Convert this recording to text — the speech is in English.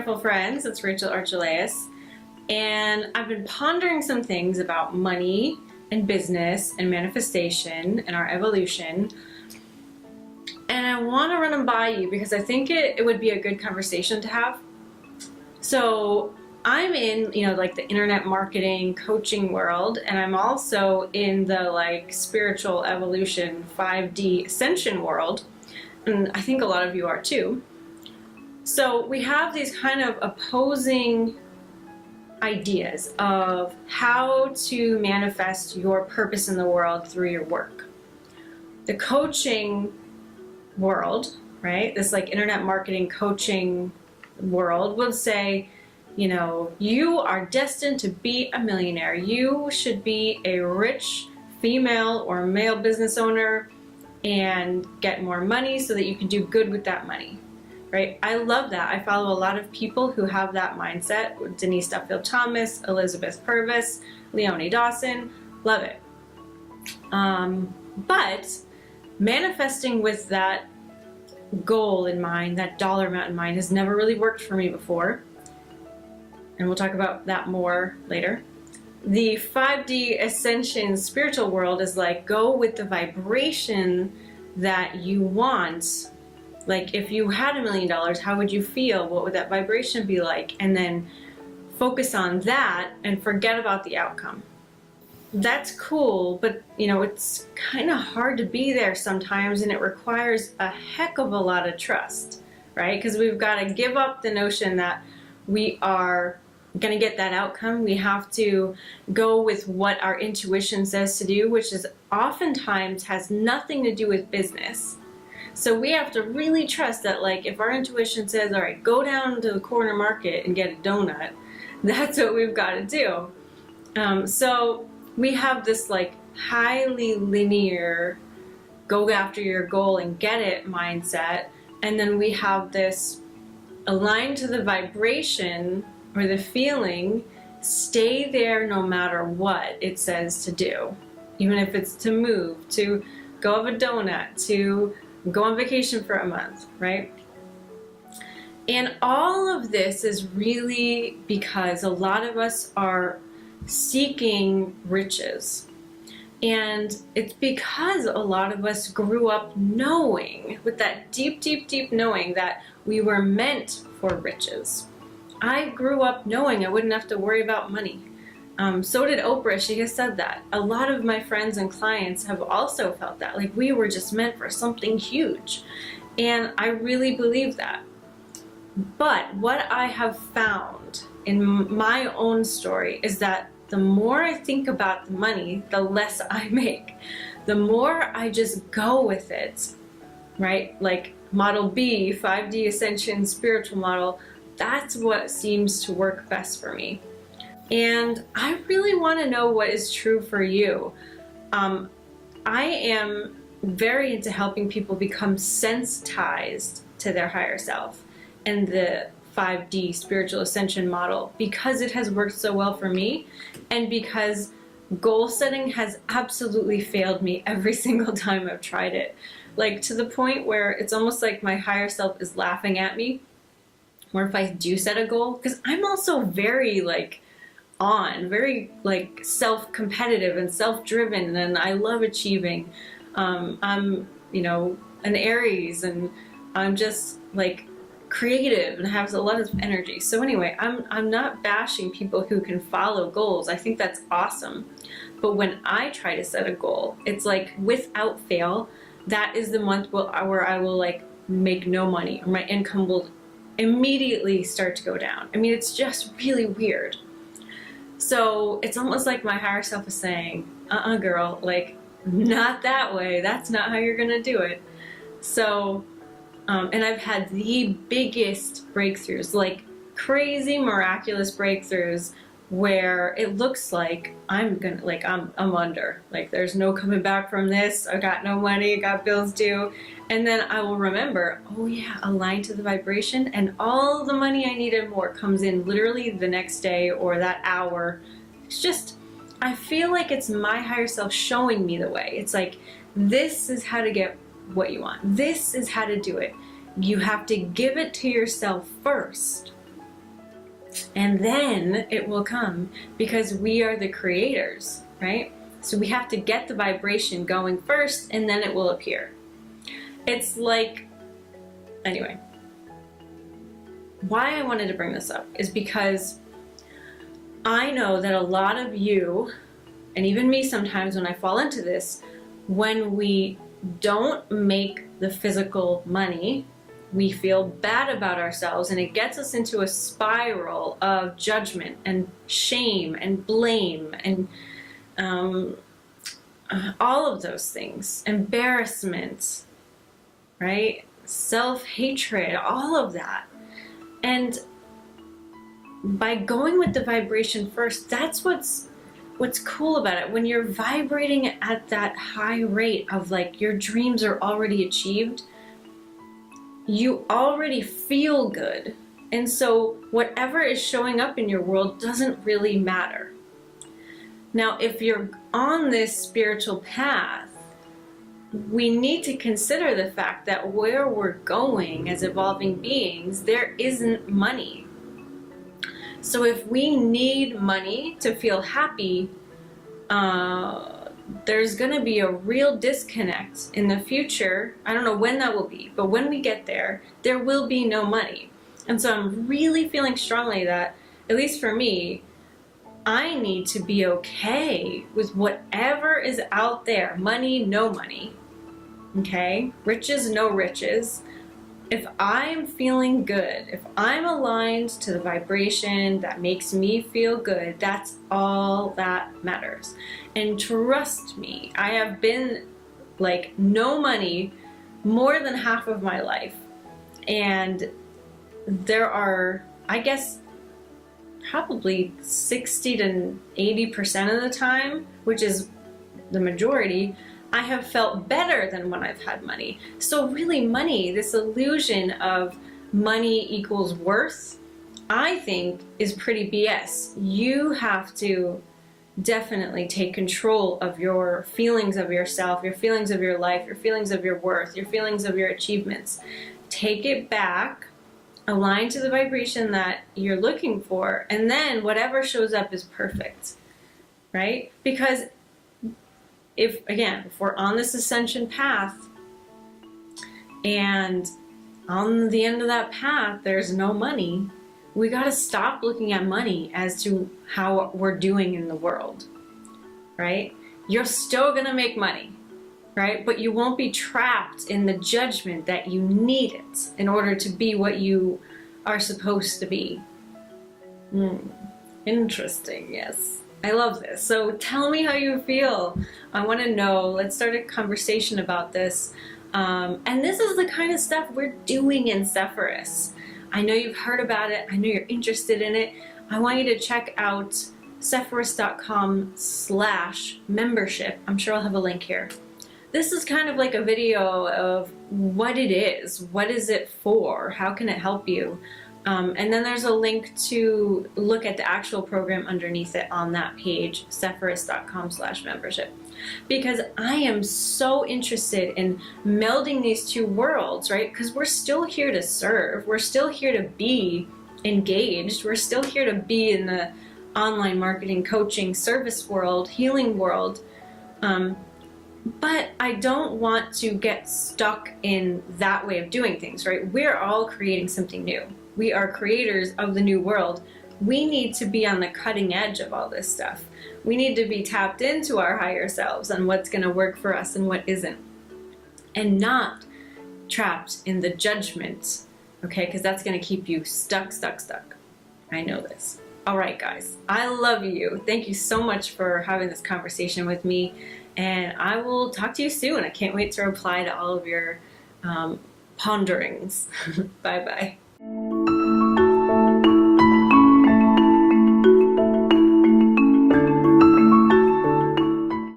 wonderful friends, it's Rachel Archelaus, and I've been pondering some things about money and business and manifestation and our evolution, and I want to run them by you because I think it would be a good conversation to have. So I'm in, like the internet marketing coaching world, and I'm also in the spiritual evolution 5D Ascension world, and I think a lot of you are too. So we have these kind of opposing ideas of how to manifest your purpose in the world through your work. The coaching world, right? This internet marketing coaching world will say, you are destined to be a millionaire. You should be a rich female or male business owner and get more money so that you can do good with that money. Right? I love that. I follow a lot of people who have that mindset. Denise Duffield-Thomas, Elizabeth Purvis, Leonie Dawson. Love it. But manifesting with that goal in mind, that dollar amount in mind, has never really worked for me before. And we'll talk about that more later. The 5D Ascension spiritual world is go with the vibration that you want. If you had $1 million, how would you feel? What would that vibration be like? And then focus on that and forget about the outcome. That's cool, but it's kind of hard to be there sometimes, and it requires a heck of a lot of trust, right? Because we've got to give up the notion that we are going to get that outcome. We have to go with what our intuition says to do, which is oftentimes has nothing to do with business. So we have to really trust that if our intuition says, all right, go down to the corner market and get a donut, that's what we've got to do. So we have this highly linear, go after your goal and get it mindset. And then we have this aligned to the vibration or the feeling, stay there no matter what it says to do. Even if it's to move, to go have a donut, to go on vacation for a month, right? And all of this is really because a lot of us are seeking riches. And it's because a lot of us grew up knowing, with that deep, deep, deep knowing that we were meant for riches. I grew up knowing I wouldn't have to worry about money. So did Oprah. She has said that. A lot of my friends and clients have also felt that. We were just meant for something huge. And I really believe that. But what I have found in my own story is that the more I think about the money, the less I make. The more I just go with it, right? Model B, 5D Ascension spiritual model, that's what seems to work best for me. And I really want to know what is true for you. I am very into helping people become sensitized to their higher self and the 5D spiritual ascension model because it has worked so well for me, and because goal setting has absolutely failed me every single time I've tried it. To the point where it's almost like my higher self is laughing at me, or if I do set a goal, because I'm also very very self-competitive and self-driven, and I love achieving. I'm an Aries, and I'm just creative and have a lot of energy. So anyway, I'm not bashing people who can follow goals. I think that's awesome. But when I try to set a goal, it's without fail, that is the month where I will make no money, or my income will immediately start to go down. I mean, it's just really weird. So it's almost like my higher self is saying, girl, not that way. That's not how you're gonna do it. So, and I've had the biggest breakthroughs, crazy miraculous breakthroughs, where it looks like I'm under. There's no coming back from this. I got no money, I got bills due. And then I will remember, oh yeah, align to the vibration, and all the money I needed more comes in literally the next day or that hour. It's just, I feel like it's my higher self showing me the way. It's this is how to get what you want. This is how to do it. You have to give it to yourself first. And then it will come, because we are the creators, right? So we have to get the vibration going first, and then it will appear. It's like, anyway, why I wanted to bring this up is because I know that a lot of you, and even me sometimes when I fall into this, when we don't make the physical money, we feel bad about ourselves, and it gets us into a spiral of judgment and shame and blame and all of those things, embarrassment, right? Self-hatred, all of that. And by going with the vibration first, that's what's cool about it. When you're vibrating at that high rate of like your dreams are already achieved, you already feel good. And so whatever is showing up in your world doesn't really matter. Now, if you're on this spiritual path, we need to consider the fact that where we're going as evolving beings, there isn't money. So if we need money to feel happy, there's going to be a real disconnect in the future. I don't know when that will be, but when we get there, there will be no money. And so I'm really feeling strongly that, at least for me, I need to be okay with whatever is out there. Money, no money. Okay? Riches, no riches. If I'm feeling good, if I'm aligned to the vibration that makes me feel good, that's all that matters. And trust me, I have been like no money more than half of my life. And there are, I guess, probably 60 to 80% of the time, which is the majority, I have felt better than when I've had money. So really money, this illusion of money equals worth, I think is pretty BS. You have to definitely take control of your feelings of yourself, your feelings of your life, your feelings of your worth, your feelings of your achievements. Take it back, align to the vibration that you're looking for, and then whatever shows up is perfect, right? Because if we're on this ascension path and on the end of that path there's no money, we got to stop looking at money as to how we're doing in the world, right? You're still going to make money, right? But you won't be trapped in the judgment that you need it in order to be what you are supposed to be. Interesting, yes. I love this. So tell me how you feel. I want to know. Let's start a conversation about this. And this is the kind of stuff we're doing in Sephirus. I know you've heard about it. I know you're interested in it. I want you to check out sephirus.com/membership. I'm sure I'll have a link here. This is kind of like a video of what it is. What is it for? How can it help you? And then there's a link to look at the actual program underneath it on that page, sephirus.com/membership. Because I am so interested in melding these two worlds, right? Because we're still here to serve. We're still here to be engaged. We're still here to be in the online marketing, coaching, service world, healing world. But I don't want to get stuck in that way of doing things, right? We're all creating something new. We are creators of the new world. We need to be on the cutting edge of all this stuff. We need to be tapped into our higher selves and what's going to work for us and what isn't. And not trapped in the judgment, okay? Because that's going to keep you stuck. I know this. All right, guys. I love you. Thank you so much for having this conversation with me. And I will talk to you soon. I can't wait to reply to all of your ponderings. Bye-bye.